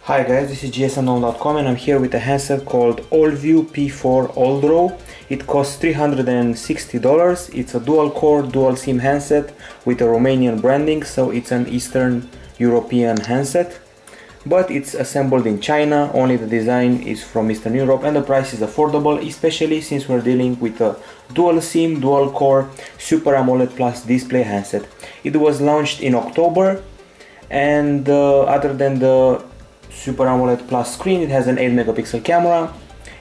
Hi guys, this is gsmdom.com and I'm here with a handset called Allview P4 Duo. It costs $360. It's a dual core, dual SIM handset with a Romanian branding, so it's an Eastern European handset. But it's assembled in China, only the design is from Eastern Europe and the price is affordable, especially since we're dealing with a dual SIM, dual core, Super AMOLED Plus display handset. It was launched in October and other than the Super AMOLED Plus screen, it has an 8 megapixel camera.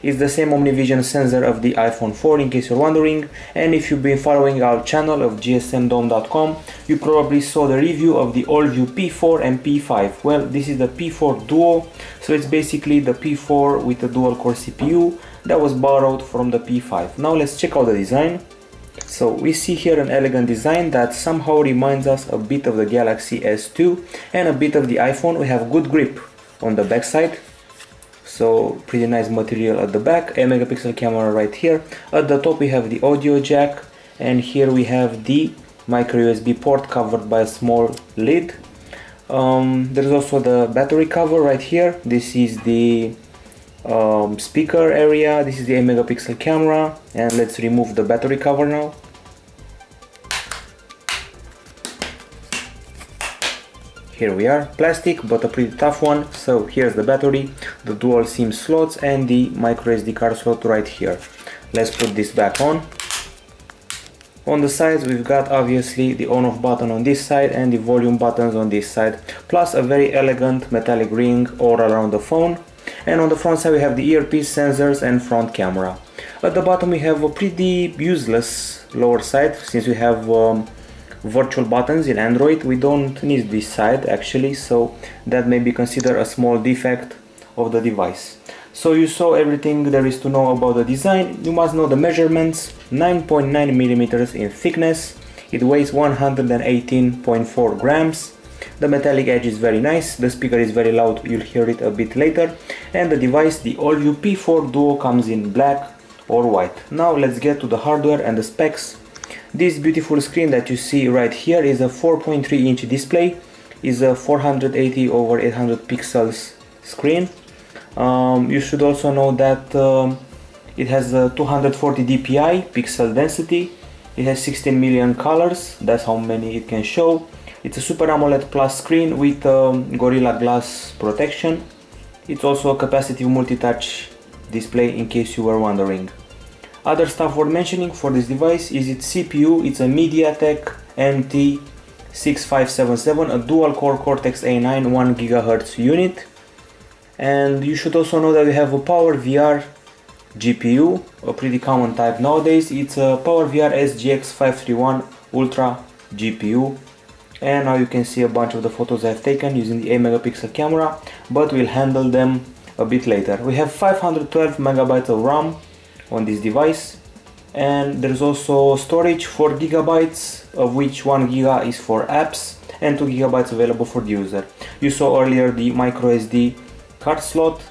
It's the same OmniVision sensor of the iPhone 4 in case you're wondering, and if you've been following our channel of gsmdom.com, you probably saw the review of the Allview P4 and P5. Well, this is the P4 Duo, so it's basically the P4 with a dual core CPU that was borrowed from the P5. Now let's check out the design. So we see here an elegant design that somehow reminds us a bit of the Galaxy S2 and a bit of the iPhone. We have good grip on the back side, so pretty nice material at the back, 8 megapixel camera right here. At the top we have the audio jack, and here we have the micro USB port covered by a small lid. There's also the battery cover right here. This is the speaker area, this is the 8 megapixel camera, and let's remove the battery cover now. Here we are, plastic but a pretty tough one. So here's the battery, the dual SIM slots and the micro SD card slot right here. Let's put this back on. On the sides we've got obviously the on off button on this side and the volume buttons on this side, plus a very elegant metallic ring all around the phone. And on the front side we have the earpiece, sensors and front camera. At the bottom we have a pretty useless lower side, since we have virtual buttons in Android. We don't need this side actually, so that may be considered a small defect of the device. So you saw everything there is to know about the design. You must know the measurements: 9.9 millimeters in thickness. It weighs 118.4 grams. The metallic edge is very nice. The speaker is very loud, you'll hear it a bit later. And the device, the Allview P4 Duo, comes in black or white. Now let's get to the hardware and the specs. This beautiful screen that you see right here is a 4.3 inch display, is a 480 over 800 pixels screen. You should also know that it has a 240 dpi pixel density. It has 16 million colors, that's how many it can show. It's a Super AMOLED Plus screen with Gorilla Glass protection. It's also a capacitive multi-touch display in case you were wondering. Other stuff worth mentioning for this device is its CPU. It's a MediaTek MT6577, a dual-core Cortex-A9 1 GHz unit. And you should also know that we have a PowerVR GPU, a pretty common type nowadays. It's a PowerVR SGX531 Ultra GPU. And now you can see a bunch of the photos I've taken using the 8 megapixel camera, but we'll handle them a bit later. We have 512 megabytes of RAM on this device, and there's also storage 4 gigabytes, of which 1 giga is for apps and 2 gigabytes available for the user. You saw earlier the micro SD card slot.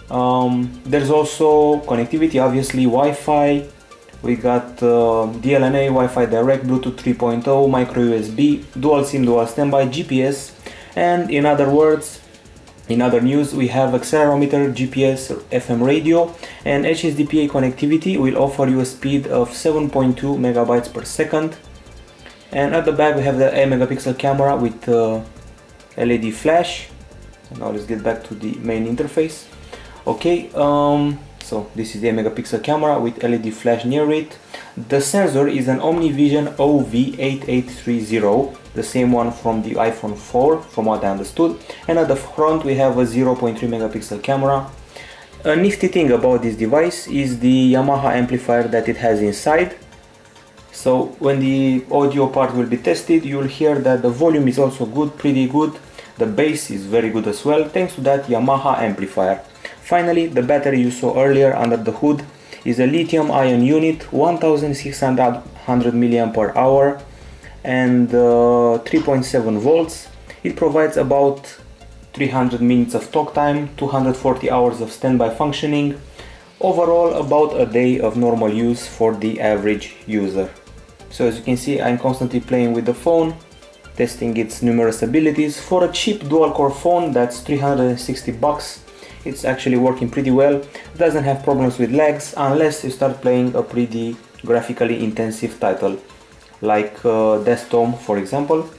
There's also connectivity, obviously Wi-Fi. We got DLNA, Wi-Fi Direct, Bluetooth 3.0, micro USB, dual SIM, dual standby, GPS, and in other words, in other news, we have accelerometer, GPS, FM radio, and HSDPA connectivity will offer you a speed of 7.2 megabytes per second. And at the back we have the 8 megapixel camera with LED flash. Now let's get back to the main interface. Okay, so this is the 8 megapixel camera with LED flash near it. The sensor is an OmniVision OV8830, the same one from the iPhone 4 from what I understood. And at the front we have a 0.3 megapixel camera. A nifty thing about this device is the Yamaha amplifier that it has inside. So when the audio part will be tested, you'll hear that the volume is also good, pretty good. The bass is very good as well, thanks to that Yamaha amplifier. Finally, the battery you saw earlier under the hood is a lithium-ion unit, 1600 mAh and 3.7 volts. It provides about 300 minutes of talk time, 240 hours of standby functioning. Overall, about a day of normal use for the average user. So as you can see, I'm constantly playing with the phone. testing its numerous abilities. For a cheap dual-core phone that's 360 bucks, it's actually working pretty well. It doesn't have problems with lags unless you start playing a pretty graphically intensive title, like Death Tom, for example.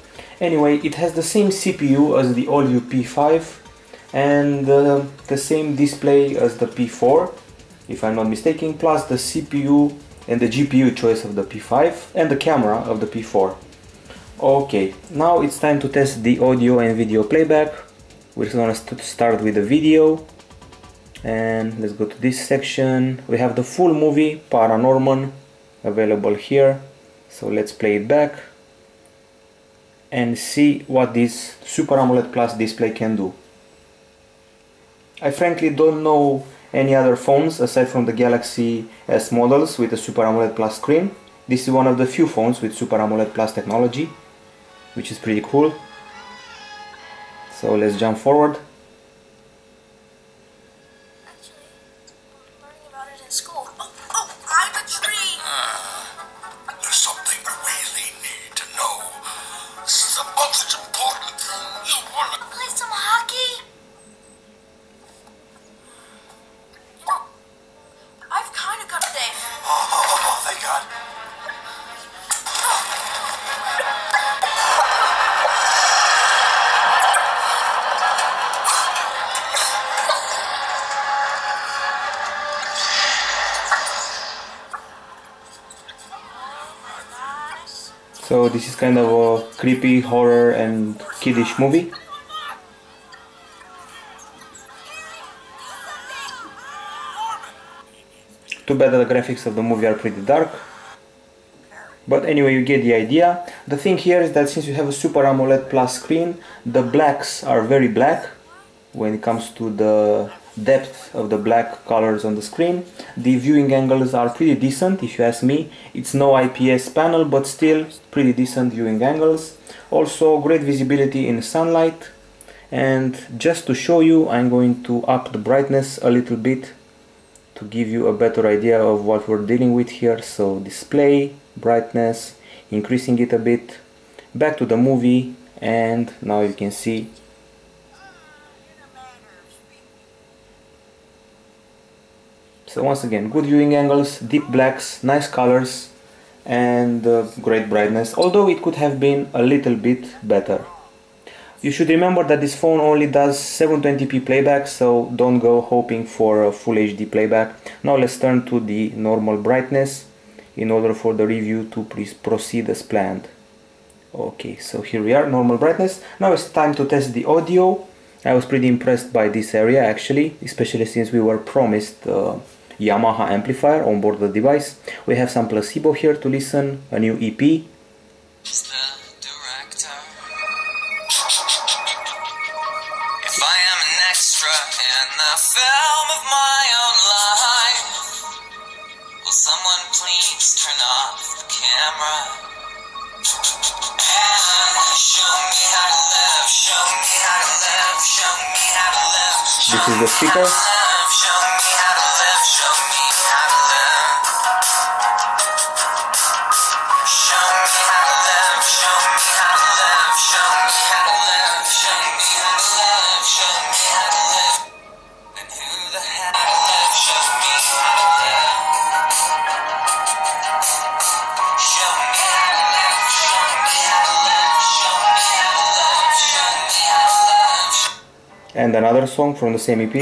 Anyway, it has the same CPU as the Allview P5 and the same display as the P4, if I'm not mistaken, plus the CPU and the GPU choice of the P5 and the camera of the P4. Okay, now it's time to test the audio and video playback. We're just gonna start with the video, and let's go to this section. We have the full movie Paranorman available here, so let's play it back and see what this Super AMOLED Plus display can do. I frankly don't know any other phones aside from the Galaxy S models with a Super AMOLED Plus screen. This is one of the few phones with Super AMOLED Plus technology, which is pretty cool. So let's jump forward. Actually, I'm learning about it in school. Oh, I'm a tree! There's something I really need to know. This is the most important thing. You wanna Play some hockey? You know, I've kind of got a day. Oh, thank God. So this is kind of a creepy horror and kiddish movie. Too bad that the graphics of the movie are pretty dark. But anyway, you get the idea. The thing here is that since you have a Super AMOLED Plus screen, the blacks are very black when it comes to the depth of the black colors on the screen. The viewing angles are pretty decent, if you ask me. It's no IPS panel, but still pretty decent viewing angles. Also great visibility in sunlight. And just to show you, I'm going to up the brightness a little bit to give you a better idea of what we're dealing with here. So display, brightness, increasing it a bit, back to the movie, and now you can see so once again, good viewing angles, deep blacks, nice colors, and great brightness, although it could have been a little bit better. You should remember that this phone only does 720p playback, so don't go hoping for a full HD playback. Now let's turn to the normal brightness in order for the review to proceed as planned. Okay, so here we are, normal brightness. Now it's time to test the audio. I was pretty impressed by this area actually, especially since we were promised Yamaha amplifier on board the device. We have some placebo here to listen, a new EP. If I am an extra in the film of my own life, will someone please turn off the camera and show me how to live, show me how to live, show me how to live. This is the speaker. Show me how to live, show me how to live. Show me how to live, show me how to live, show me how to live, show me how to live, show me how to live. And who the hell live? Show me how to live. Show me how to live, show me how to live, show me how to live, show me how to live. And another song from the same EP.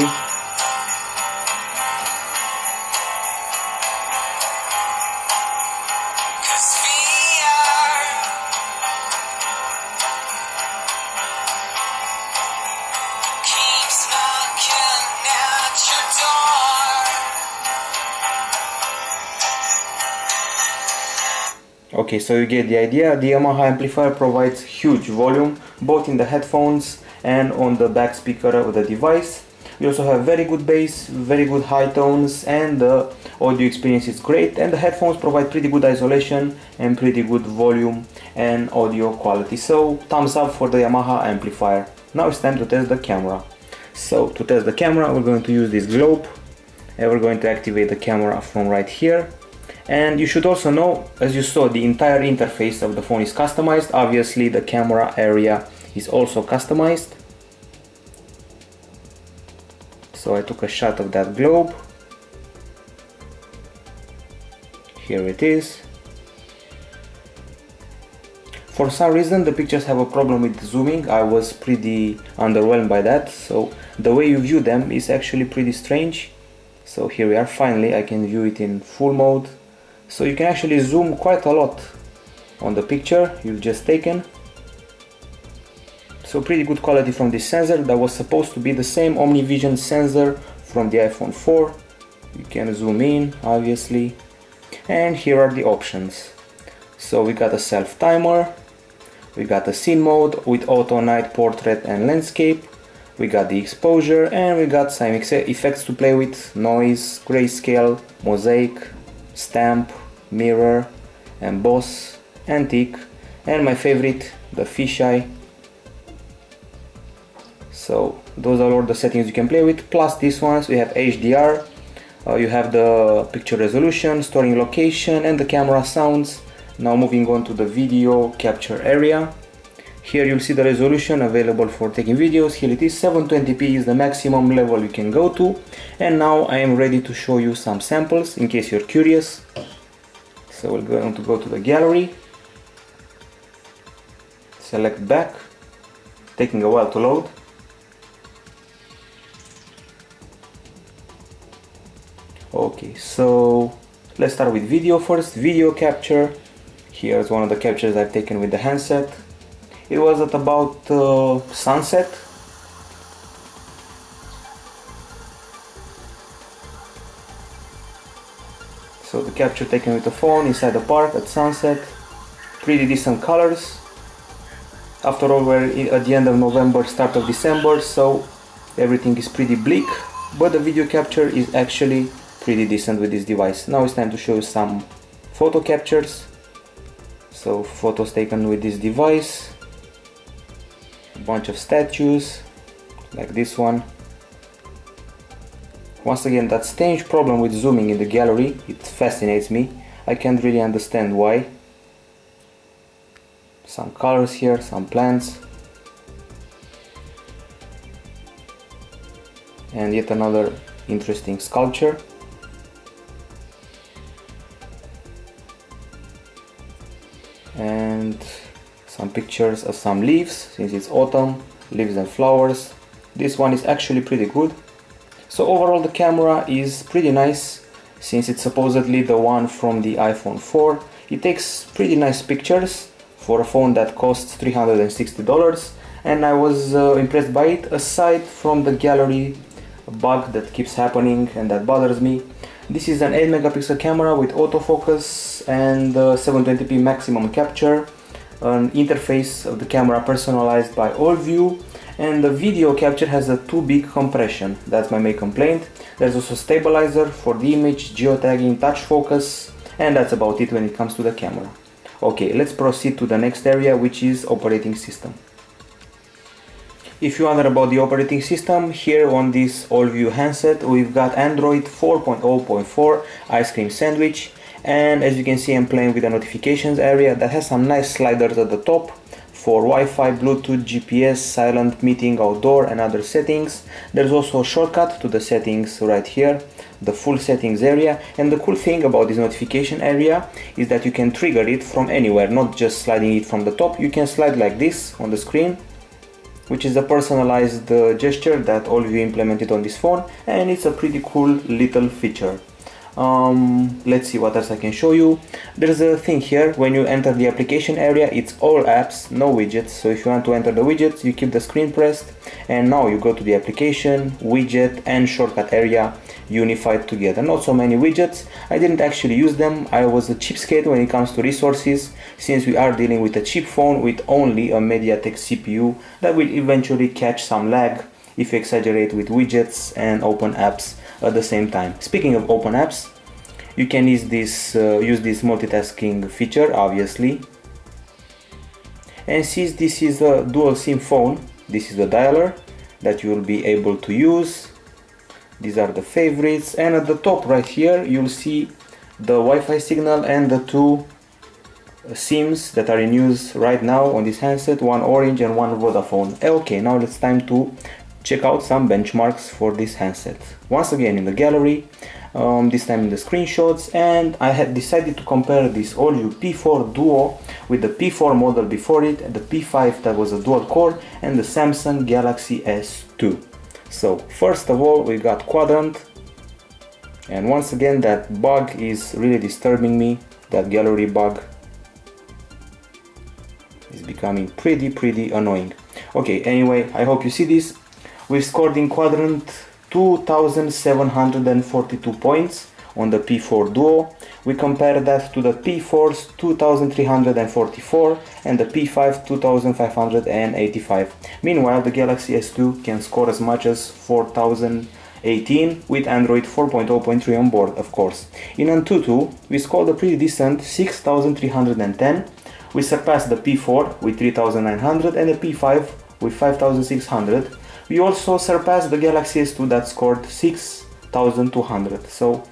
Okay, so you get the idea. The Yamaha amplifier provides huge volume both in the headphones and on the back speaker of the device. We also have very good bass, very good high tones, and the audio experience is great, and the headphones provide pretty good isolation and pretty good volume and audio quality. So thumbs up for the Yamaha amplifier. Now it's time to test the camera. So to test the camera, we're going to use this globe and we're going to activate the camera from right here. And you should also know, as you saw, the entire interface of the phone is customized. Obviously the camera area is also customized. So I took a shot of that globe. Here it is. For some reason the pictures have a problem with zooming. I was pretty underwhelmed by that. So the way you view them is actually pretty strange. So here we are, finally I can view it in full mode. So you can actually zoom quite a lot on the picture you've just taken. So pretty good quality from this sensor. That was supposed to be the same OmniVision sensor from the iPhone 4. You can zoom in, obviously. And here are the options. So we got a self timer, we got a scene mode with auto, night, portrait and landscape, we got the exposure, and we got some effects to play with: noise, grayscale, mosaic, stamp, mirror, emboss, antique, and my favorite, the fisheye. So those are all the settings you can play with, plus these ones. We have HDR, you have the picture resolution, storing location, and the camera sounds. Now moving on to the video capture area. Here you'll see the resolution available for taking videos. Here it is, 720p is the maximum level you can go to. And now I am ready to show you some samples in case you're curious. So we're going to go to the gallery, select back, taking a while to load. Okay, so let's start with video first. Video capture. Here's one of the captures I've taken with the handset. It was at about sunset. So the capture taken with the phone inside the park at sunset. Pretty decent colors. After all, we're at the end of November, start of December, so everything is pretty bleak, but the video capture is actually pretty decent with this device. Now it's time to show you some photo captures. So photos taken with this device, a bunch of statues like this one. Once again, that strange problem with zooming in the gallery, it fascinates me. I can't really understand why. Some colors here, some plants, and yet another interesting sculpture. And some pictures of some leaves, since it's autumn, leaves and flowers. This one is actually pretty good. So overall the camera is pretty nice, since it's supposedly the one from the iPhone 4. It takes pretty nice pictures for a phone that costs $360, and I was impressed by it, aside from the gallery bug that keeps happening and that bothers me. This is an 8 megapixel camera with autofocus and 720p maximum capture, an interface of the camera personalized by Allview, and the video capture has a too big compression. That's my main complaint. There's also stabilizer for the image, geotagging, touch focus, and that's about it when it comes to the camera. Okay, let's proceed to the next area, which is operating system. If you wonder about the operating system, here on this Allview handset we've got Android 4.0.4 Ice Cream Sandwich, and as you can see I'm playing with the notifications area that has some nice sliders at the top for Wi-Fi, Bluetooth, GPS, silent, meeting, outdoor and other settings. There's also a shortcut to the settings right here, the full settings area, and the cool thing about this notification area is that you can trigger it from anywhere, not just sliding it from the top. You can slide like this on the screen, which is a personalized gesture that Allview implemented on this phone, and it's a pretty cool little feature. Let's see what else I can show you. There's a thing here, when you enter the application area, it's all apps, no widgets. So if you want to enter the widgets, you keep the screen pressed, and now you go to the application, widget and shortcut area unified together. Not so many widgets. I didn't actually use them. I was a cheapskate when it comes to resources, since we are dealing with a cheap phone with only a MediaTek CPU that will eventually catch some lag if you exaggerate with widgets and open apps at the same time. Speaking of open apps, you can use this multitasking feature, obviously. And since this is a dual SIM phone, this is the dialer that you will be able to use. These are the favorites, and at the top right here you'll see the Wi-Fi signal and the two SIMs that are in use right now on this handset, one Orange and one Vodafone. Okay, now it's time to check out some benchmarks for this handset. Once again in the gallery, this time in the screenshots, and I had decided to compare this Allview P4 Duo with the P4 model before it, the P5 that was a dual core, and the Samsung Galaxy S2. So first of all we got quadrant, and once again that bug is really disturbing me, that gallery bug is becoming pretty annoying. Okay, anyway, I hope you see this. We scored in quadrant 2742 points on the P4 Duo. We compare that to the P4's 2344 and the P5 2585. Meanwhile, the Galaxy S2 can score as much as 4018 with Android 4.0.3 on board, of course. In Antutu, we scored a pretty decent 6310. We surpassed the P4 with 3900 and the P5 with 5600. We also surpassed the Galaxy S2 that scored 6200, so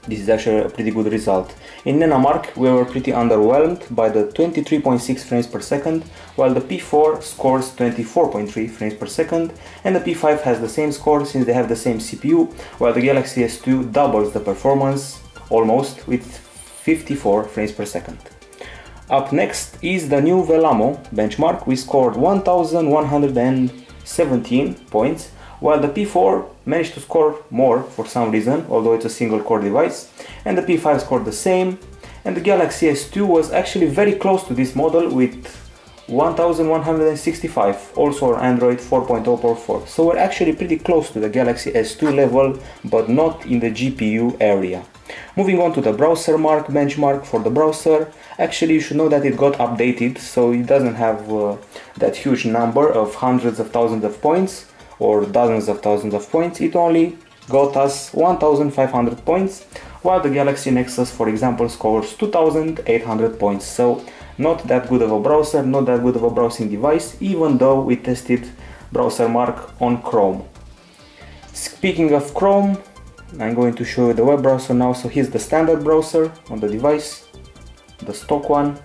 this is actually a pretty good result. In Nenamark we were pretty underwhelmed by the 23.6 frames per second, while the P4 scores 24.3 frames per second, and the P5 has the same score since they have the same CPU, while the Galaxy S2 doubles the performance almost with 54 frames per second. Up next is the new Velamo benchmark. We scored 1117 points, while the P4 managed to score more for some reason, although it's a single core device, and the P5 scored the same, and the Galaxy S2 was actually very close to this model with 1165, also on Android 4.0.4. So we're actually pretty close to the Galaxy S2 level, but not in the GPU area. Moving on to the browser benchmark for the browser. Actually, you should know that it got updated, so it doesn't have that huge number of hundreds of thousands of points or dozens of thousands of points. It only got us 1500 points, while the Galaxy Nexus, for example, scores 2800 points. So not that good of a browser, not that good of a browsing device, even though we tested BrowserMark on Chrome. Speaking of Chrome, I'm going to show you the web browser now. So here's the standard browser on the device, the stock one,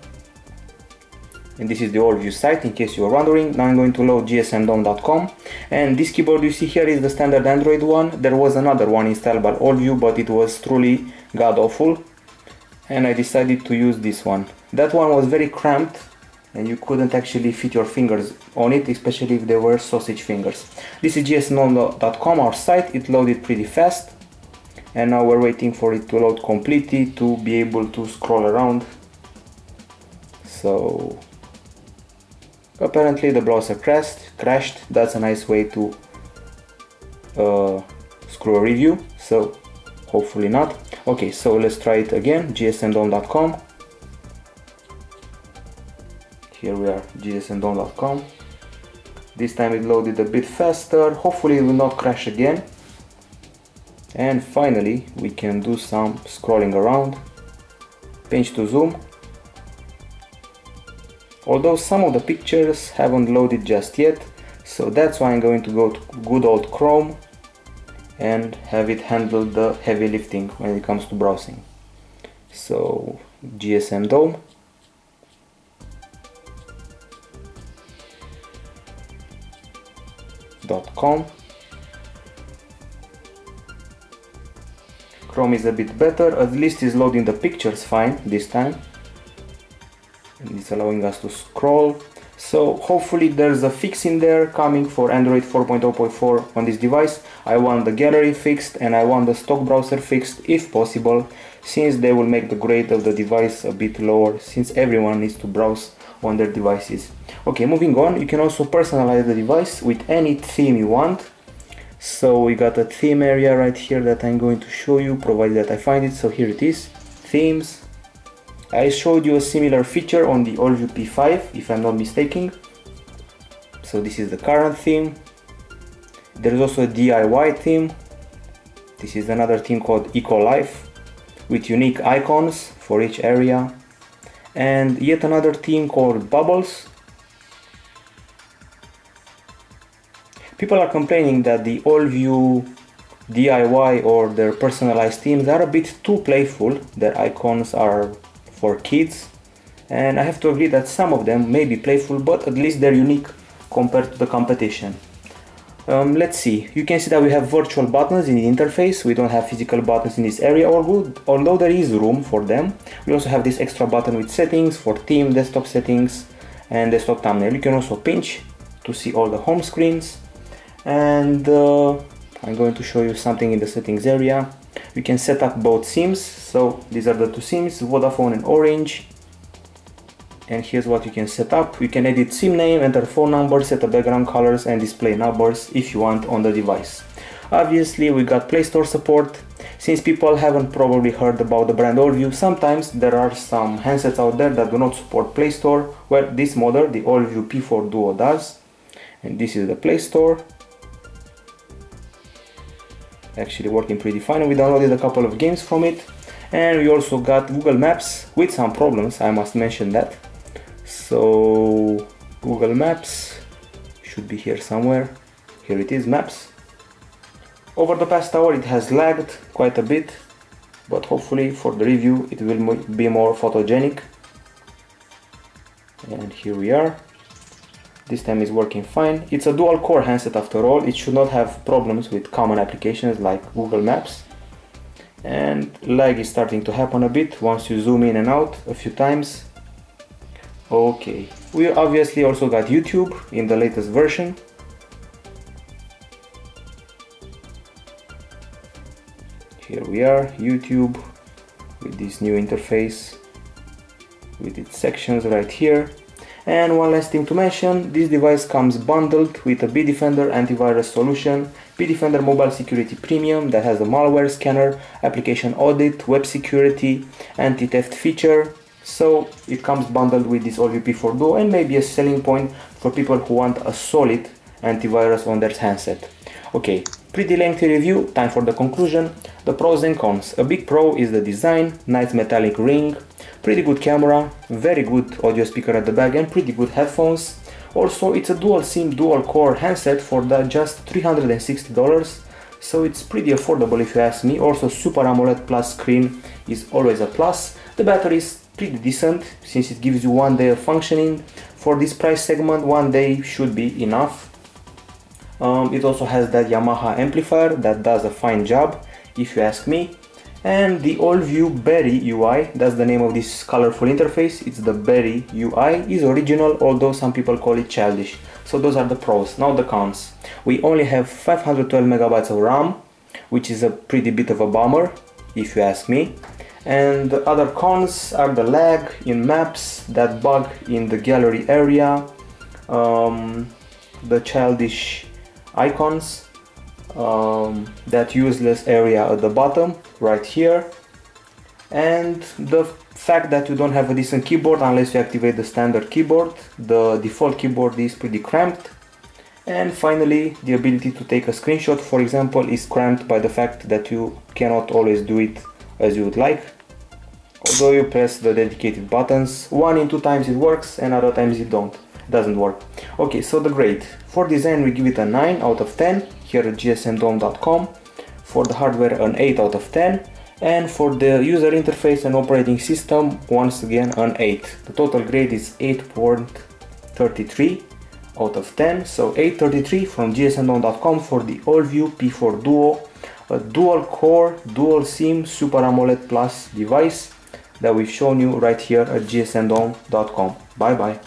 and this is the Allview site in case you are wondering. Now I'm going to load gsmdom.com, and this keyboard you see here is the standard Android one. There was another one installed by Allview, but it was truly god awful, and I decided to use this one. That one was very cramped and you couldn't actually fit your fingers on it, especially if they were sausage fingers. This is gsmdom.com, our site. It loaded pretty fast, and now we're waiting for it to load completely to be able to scroll around. So apparently the browser crashed. That's a nice way to screw a review, so hopefully not. Okay, so let's try it again. gsmdom.com. Here we are, gsmdom.com. This time it loaded a bit faster. Hopefully it will not crash again. And finally we can do some scrolling around. Pinch to zoom. Although some of the pictures haven't loaded just yet, so that's why I'm going to go to good old Chrome and have it handle the heavy lifting when it comes to browsing. So gsmdom.com. Chrome is a bit better, at least it's loading the pictures fine this time, and it's allowing us to scroll. So hopefully there's a fix in there coming for Android 4.0.4 on this device. I want the gallery fixed and I want the stock browser fixed if possible, since they will make the grade of the device a bit lower, since everyone needs to browse on their devices. Okay, moving on, you can also personalize the device with any theme you want. So we got a theme area right here that I'm going to show you, provided that I find it. So here it is, themes. I showed you a similar feature on the Allview P5, if I'm not mistaken. So this is the current theme. There's also a DIY theme. This is another theme called Eco Life, with unique icons for each area. And yet another theme called Bubbles. People are complaining that the Allview DIY or their personalized themes are a bit too playful. Their icons are for kids, and I have to agree that some of them may be playful, but at least they're unique compared to the competition. Let's see, you can see that we have virtual buttons in the interface. We don't have physical buttons in this area, although there is room for them. We also have this extra button with settings for theme, desktop settings, and desktop thumbnail. You can also pinch to see all the home screens, and I'm going to show you something in the settings area. You can set up both SIMs, so these are the two SIMs, Vodafone and Orange. And here's what you can set up. You can edit SIM name, enter phone number, set the background colors, and display numbers if you want on the device. Obviously, we got Play Store support. Since people haven't probably heard about the brand Allview, sometimes there are some handsets out there that do not support Play Store. Well, this model, the Allview P4 Duo, does. And this is the Play Store. Actually working pretty fine. We downloaded a couple of games from it. And we also got Google Maps with some problems, I must mention that. So Google Maps should be here somewhere. Here it is, Maps. Over the past hour it has lagged quite a bit, but hopefully for the review it will be more photogenic. And here we are. This time is working fine. It's a dual core handset after all. It should not have problems with common applications like Google Maps. And lag is starting to happen a bit once you zoom in and out a few times. Okay, we obviously also got YouTube in the latest version. Here we are, YouTube with this new interface with its sections right here. And one last thing to mention, this device comes bundled with a Bitdefender antivirus solution, Bitdefender Mobile Security Premium that has a malware scanner, application audit, web security, anti-theft feature. So it comes bundled with this Allview P4 Duo and may be a selling point for people who want a solid antivirus on their handset. Okay, pretty lengthy review, time for the conclusion. The pros and cons. A big pro is the design, nice metallic ring, pretty good camera, very good audio speaker at the back, and pretty good headphones. Also, it's a dual SIM, dual core handset for just $360, so it's pretty affordable if you ask me. Also, Super AMOLED Plus screen is always a plus. The battery is pretty decent since it gives you 1 day of functioning. For this price segment, 1 day should be enough. It also has that Yamaha amplifier that does a fine job if you ask me. And the Allview Berry UI, that's the name of this colorful interface, it's the Berry UI, is original, although some people call it childish. So those are the pros. Now the cons. We only have 512 megabytes of RAM, which is a pretty bit of a bummer if you ask me. And the other cons are the lag in maps, that bug in the gallery area, the childish icons, that useless area at the bottom right here, and the fact that you don't have a decent keyboard unless you activate the standard keyboard. The default keyboard is pretty cramped. And finally, the ability to take a screenshot, for example, is cramped by the fact that you cannot always do it as you would like. Although you press the dedicated buttons, 1 in 2 times it works and other times it doesn't work. Okay, so the grade. For design we give it a 9 out of 10 here at gsmdome.com. For the hardware an 8 out of 10. And for the user interface and operating system, once again an 8. The total grade is 8.33 out of 10. So 8.33 from gsmdome.com for the Allview P4 Duo, a dual core, dual SIM Super AMOLED Plus device that we've shown you right here at gsmdome.com. Bye bye.